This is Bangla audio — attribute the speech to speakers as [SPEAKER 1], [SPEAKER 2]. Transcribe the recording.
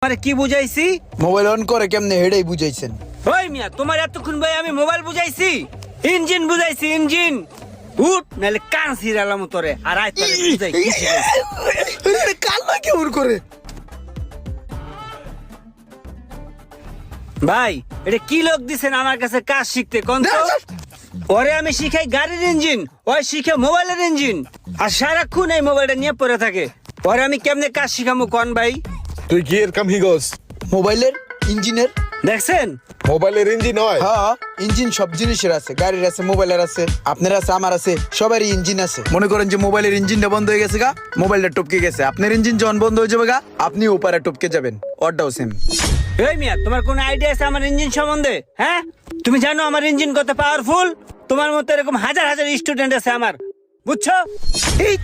[SPEAKER 1] আরে কি বুঝাইছি?
[SPEAKER 2] মোবাইল অন করে কেমনে হেডেই বুঝাইছেন।
[SPEAKER 1] ওই মিয়া তোমার এতক্ষণ ভাই আমি মোবাইল বুঝাইছি, ইঞ্জিন বুঝাইছি, ইঞ্জিন। উঠ নাহলে কান ছিড়ালাম তোরে। আর আয় তোরে বুঝাই কি শিখাইছি।
[SPEAKER 2] কান্না কেমন করে?
[SPEAKER 1] ভাই এটা কি লোক দিছেন আমার কাছে কাজ শিখতে কোন তো? ওরে আমি শিখাই গাড়ির ইঞ্জিন, ওই শিখে মোবাইলের ইঞ্জিন, আর সারাক্ষণ এই মোবাইলটা নিয়ে পড়ে থাকে। ওরে আমি কেমনে কাজ শিখামু কোন ভাই?
[SPEAKER 3] তুই কি এর কাম হিগস?
[SPEAKER 2] মোবাইলের ইঞ্জিনের?
[SPEAKER 1] দেখছেন
[SPEAKER 3] মোবাইলের ইঞ্জিন হয়?
[SPEAKER 2] হ্যাঁ, ইঞ্জিন সব জিনিসের আছে, গাড়ির আছে, মোবাইলের আছে, আপনার আছে, আমার আছে, সবারই ইঞ্জিন আছে। মনে করেন যে মোবাইলের ইঞ্জিনটা বন্ধ হয়ে গেছে গা, মোবাইলটা টপকে গেছে, আপনার ইঞ্জিন যখন বন্ধ হয়ে যাবে গা, আপনি ওপারে টপকে যাবেন। ওটাও সেম।
[SPEAKER 1] এই মিয়া তোমার কোন আইডিয়া আছে আমার ইঞ্জিন সম্বন্ধে? হ্যাঁ, তুমি জানো আমার ইঞ্জিন কত পাওয়ারফুল? তোমার মতো এরকম হাজার হাজার স্টুডেন্ট আছে আমার, বুঝছো? এই